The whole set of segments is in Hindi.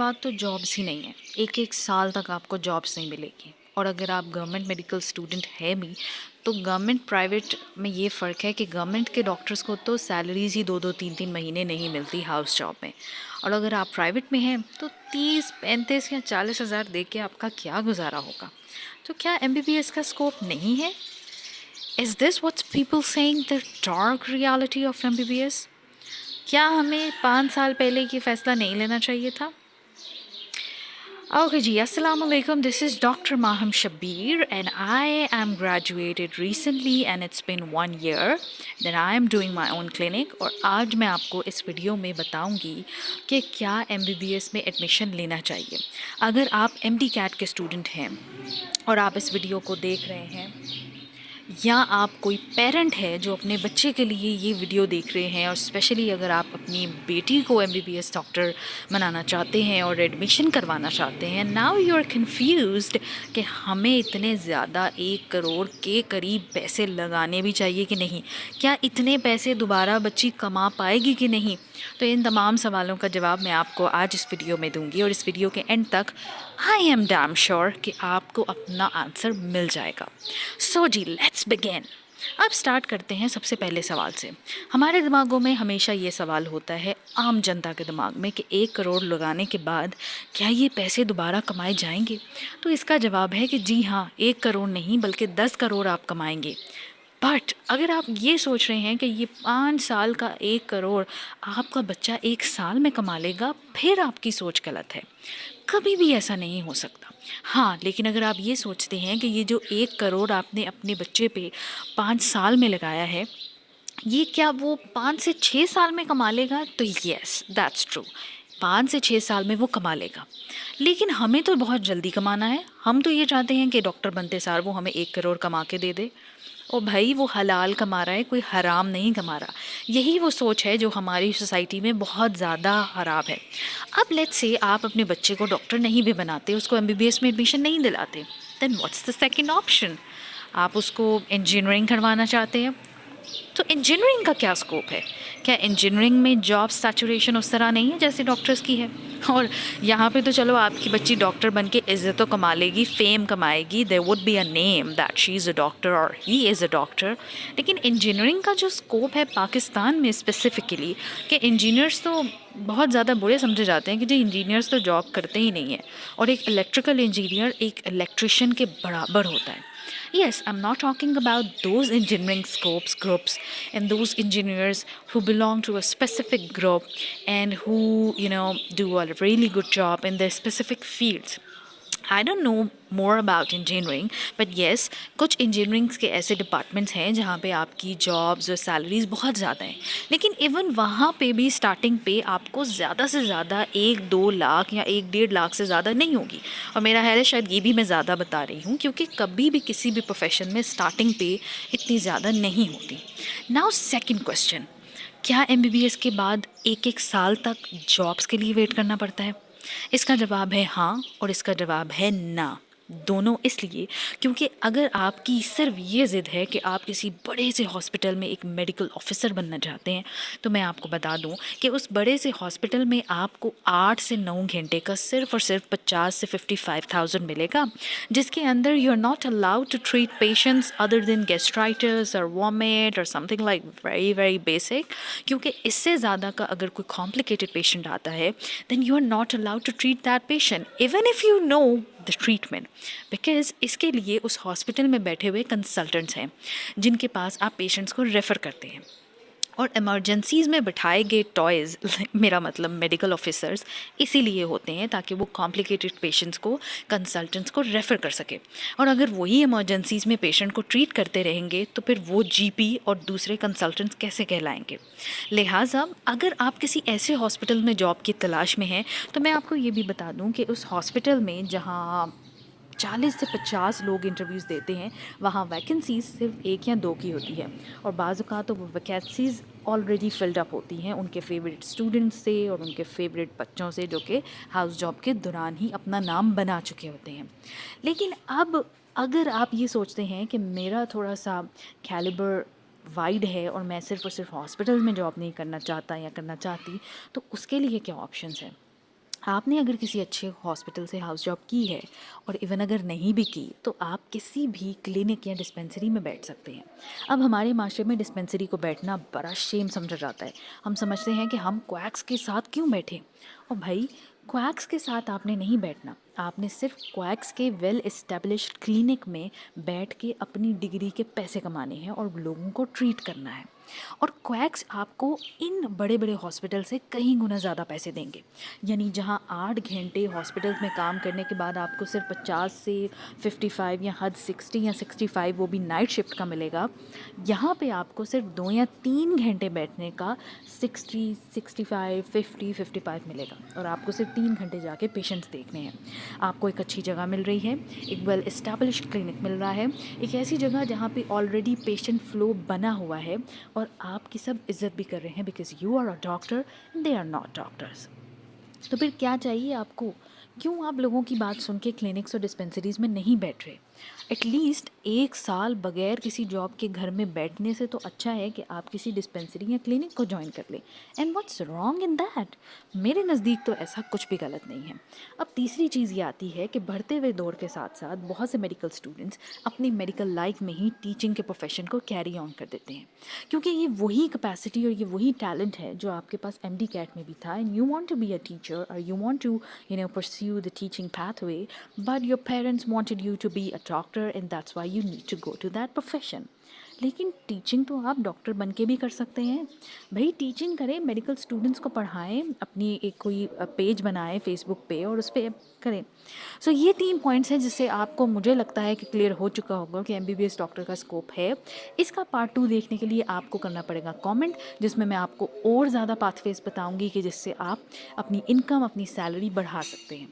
बाद तो जॉब्स ही नहीं है, एक एक साल तक आपको जॉब्स नहीं मिलेगी। और अगर आप गवर्नमेंट मेडिकल स्टूडेंट है भी तो गवर्नमेंट प्राइवेट में ये फ़र्क है कि गवर्नमेंट के डॉक्टर्स को तो सैलरीज ही 2-2 3-3 महीने नहीं मिलती हाउस जॉब में। और अगर आप प्राइवेट में हैं तो 30-35 या 40 हज़ार दे के आपका क्या गुजारा होगा। तो क्या एमबीबीएस का स्कोप नहीं है? Is this what's people saying the dark reality of MBBS? क्या हमें 5 साल पहले ये फ़ैसला नहीं लेना चाहिए था? Okay, ji, Assalamu alaikum. This is Dr. Maham Shabir, and I am graduated recently, and it's been 1 year that I am doing my own clinic. और आज मैं आपको इस वीडियो में बताऊंगी कि क्या MBBS में एडमिशन लेना चाहिए। अगर आप MD कैट के स्टूडेंट हैं और आप इस वीडियो को देख रहे हैं, या आप कोई पेरेंट है जो अपने बच्चे के लिए ये वीडियो देख रहे हैं, और स्पेशली अगर आप अपनी बेटी को एमबीबीएस डॉक्टर बनाना चाहते हैं और एडमिशन करवाना चाहते हैं, नाउ यू आर कन्फ्यूज्ड कि हमें इतने ज़्यादा 1 करोड़ के करीब पैसे लगाने भी चाहिए कि नहीं, क्या इतने पैसे दोबारा बच्ची कमा पाएगी कि नहीं। तो इन तमाम सवालों का जवाब मैं आपको आज इस वीडियो में दूंगी, और इस वीडियो के एंड तक आई एम डैम श्योर कि आपको अपना आंसर मिल जाएगा। सो जी, लेट्स बिगिन। अब स्टार्ट करते हैं सबसे पहले सवाल से। हमारे दिमागों में हमेशा ये सवाल होता है, आम जनता के दिमाग में, कि 1 करोड़ लगाने के बाद क्या ये पैसे दोबारा कमाए जाएंगे। तो इसका जवाब है कि जी हाँ, 1 करोड़ नहीं बल्कि 10 करोड़ आप कमाएंगे। बट अगर आप ये सोच रहे हैं कि ये 5 साल का 1 करोड़ आपका बच्चा 1 साल में कमा लेगा, फिर आपकी सोच गलत है। कभी भी ऐसा नहीं हो सकता। हाँ, लेकिन अगर आप ये सोचते हैं कि ये जो 1 करोड़ आपने अपने बच्चे पे 5 साल में लगाया है, ये क्या वो 5 से 6 साल में कमा लेगा, तो येस दैट्स ट्रू, 5 से 6 साल में वो कमा लेगा। लेकिन हमें तो बहुत जल्दी कमाना है। हम तो ये चाहते हैं कि डॉक्टर बनते सार वो हमें 1 करोड़ कमा के दे दे। ओ भाई, वो हलाल कमा रहा है, कोई हराम नहीं कमा रहा। यही वो सोच है जो हमारी सोसाइटी में बहुत ज़्यादा ख़राब है। अब लेट्स से आप अपने बच्चे को डॉक्टर नहीं भी बनाते, उसको एमबीबीएस में एडमिशन नहीं दिलाते, then what's the second option? आप उसको इंजीनियरिंग करवाना चाहते हैं। तो इंजीनियरिंग का क्या स्कोप है? क्या इंजीनियरिंग में जॉब सैचुरेशन उस तरह नहीं है जैसे डॉक्टर्स की है? और यहाँ पे तो चलो आपकी बच्ची डॉक्टर बन के इज़्ज़त तो कमा लेगी, फेम कमाएगी, there would be a name that she is a doctor और ही इज़ अ डॉक्टर। लेकिन इंजीनियरिंग का जो स्कोप है पाकिस्तान में स्पेसिफिकली, कि इंजीनियर्स तो बहुत ज़्यादा बुरे समझे जाते हैं कि जी इंजीनियर्स तो जॉब करते ही नहीं हैं, और एक इलेक्ट्रिकल इंजीनियर एक इलेक्ट्रिशियन के बराबर होता है। Yes, I'm not talking about those engineering scopes, groups, and those engineers who belong to a specific group and who, do a really good job in their specific fields. I don't know more about engineering, but yes, कुछ इंजीनियरिंग्स के ऐसे डिपार्टमेंट्स हैं जहाँ पे आपकी जॉब्स और सैलरीज बहुत ज़्यादा हैं, लेकिन इवन वहाँ पे भी स्टार्टिंग पे आपको ज़्यादा से ज़्यादा 1-2 लाख या 1-1.5 लाख से ज़्यादा नहीं होगी। और मेरा ख्याल है शायद ये भी मैं ज़्यादा बता रही हूँ, क्योंकि कभी भी किसी भी प्रोफेशन में स्टार्टिंग पे इतनी ज़्यादा नहीं होती। नाउ सेकेंड क्वेश्चन, क्या एमबीबीएस के बाद एक एक साल तक जॉब्स के लिए वेट करना पड़ता है? इसका जवाब है हाँ, और इसका जवाब है ना। दोनों इसलिए क्योंकि अगर आपकी सिर्फ ये ज़िद है कि आप किसी बड़े से हॉस्पिटल में एक मेडिकल ऑफिसर बनना चाहते हैं, तो मैं आपको बता दूं कि उस बड़े से हॉस्पिटल में आपको 8 से 9 घंटे का सिर्फ और सिर्फ 50 से 55,000 मिलेगा, जिसके अंदर you are not allowed to treat patients other than gastritis और वॉमिट और something like very very basic. क्योंकि इससे ज़्यादा का अगर कोई कॉम्प्लिकेटेड पेशेंट आता है, then you are not allowed to treat that patient even if you know the treatment, because इसके लिए उस हॉस्पिटल में बैठे हुए कंसल्टेंट्स हैं जिनके पास आप पेशेंट्स को रेफ़र करते हैं। और इमरजेंसीज़ में बिठाए गए टॉयज़ मेरा मतलब मेडिकल ऑफिसर्स इसीलिए होते हैं ताकि वो कॉम्प्लिकेटेड पेशेंट्स को कंसल्टेंट्स को रेफ़र कर सके। और अगर वही इमरजेंसीज़ में पेशेंट को ट्रीट करते रहेंगे तो फिर वो जीपी और दूसरे कंसल्टेंट्स कैसे कहलाएंगे। लिहाजा अगर आप किसी ऐसे हॉस्पिटल में जॉब की तलाश में हैं, तो मैं आपको ये भी बता दूं कि उस हॉस्पिटल में जहाँ 40 से 50 लोग इंटरव्यूज़ देते हैं, वहाँ वैकेंसीज सिर्फ 1 या 2 की होती है। और बाज़ अवक़ात तो वो वैकेंसीज़ ऑलरेडी फिल्ड अप होती हैं उनके फेवरेट स्टूडेंट्स से और उनके फेवरेट बच्चों से, जो कि हाउस जॉब के दौरान ही अपना नाम बना चुके होते हैं। लेकिन अब अगर आप ये सोचते हैं कि मेरा थोड़ा सा कैलिबर वाइड है और मैं सिर्फ और सिर्फ हॉस्पिटल में जॉब नहीं करना चाहता या करना चाहती, तो उसके लिए क्या ऑप्शंस हैं? आपने अगर किसी अच्छे हॉस्पिटल से हाउस जॉब की है और इवन अगर नहीं भी की तो आप किसी भी क्लिनिक या डिस्पेंसरी में बैठ सकते हैं। अब हमारे माशरे में डिस्पेंसरी को बैठना बड़ा शेम समझा जाता है। हम समझते हैं कि हम क्वैक्स के साथ क्यों बैठें। और भाई, क्वैक्स के साथ आपने नहीं बैठना, आपने सिर्फ क्वैक्स के वेल इस्टेब्लिश्ड क्लिनिक में बैठ के अपनी डिग्री के पैसे कमाने हैं और लोगों को ट्रीट करना है। और क्वैक्स आपको इन बड़े बड़े हॉस्पिटल से कहीं गुना ज़्यादा पैसे देंगे। यानी जहाँ 8 घंटे हॉस्पिटल में काम करने के बाद आपको सिर्फ 50 से 55 या हद 60 या 65, वो भी नाइट शिफ्ट का मिलेगा, यहाँ पे आपको सिर्फ 2 या 3 घंटे बैठने का 60, 65, 50, 55 मिलेगा। और आपको सिर्फ 3 घंटे जाके पेशेंट्स देखने हैं। आपको एक अच्छी जगह मिल रही है, एक वेल इस्टेब्लिश्ड क्लिनिक मिल रहा है, एक ऐसी जगह जहाँ पे ऑलरेडी पेशेंट फ्लो बना हुआ है और आपकी सब इज्जत भी कर रहे हैं, because you are a doctor, they are not doctors. तो फिर क्या चाहिए आपको? क्यों आप लोगों की बात सुन के क्लिनिक्स और डिस्पेंसरीज में नहीं बैठ रहे? एटलीस्ट 1 साल बगैर किसी जॉब के घर में बैठने से तो अच्छा है कि आप किसी डिस्पेंसरी या क्लिनिक को ज्वाइन कर लें। And what's wrong in that? मेरे नज़दीक तो ऐसा कुछ भी गलत नहीं है। अब तीसरी चीज़ ये आती है कि बढ़ते हुए दौर के साथ साथ बहुत से मेडिकल स्टूडेंट्स अपनी मेडिकल लाइफ में ही टीचिंग के प्रोफेशन को कैरी ऑन कर देते हैं, क्योंकि ये वही कैपेसिटी और ये वही टैलेंट है जो आपके पास MD कैट में भी था। And you want to be a teacher और you want to pursue the teaching pathway, but your parents wanted you to be a doctor and that's why you need to go to that profession. लेकिन टीचिंग तो आप डॉक्टर बन के भी कर सकते हैं। भाई, टीचिंग करें, मेडिकल स्टूडेंट्स को पढ़ाएं, अपनी एक कोई पेज बनाएं फेसबुक पे और उस पर करें। सो ये 3 पॉइंट्स हैं जिससे आपको, मुझे लगता है कि क्लियर हो चुका होगा कि MBBS डॉक्टर का स्कोप है। इसका पार्ट 2 देखने के लिए आपको करना पड़ेगा कमेंट, जिसमें मैं आपको और ज़्यादा पाथवेज बताऊंगी कि जिससे आप अपनी इनकम, अपनी सैलरी बढ़ा सकते हैं।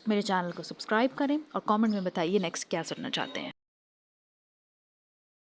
मेरे चैनल को सब्सक्राइब करें और कमेंट में बताइए नेक्स्ट क्या सुनना चाहते हैं।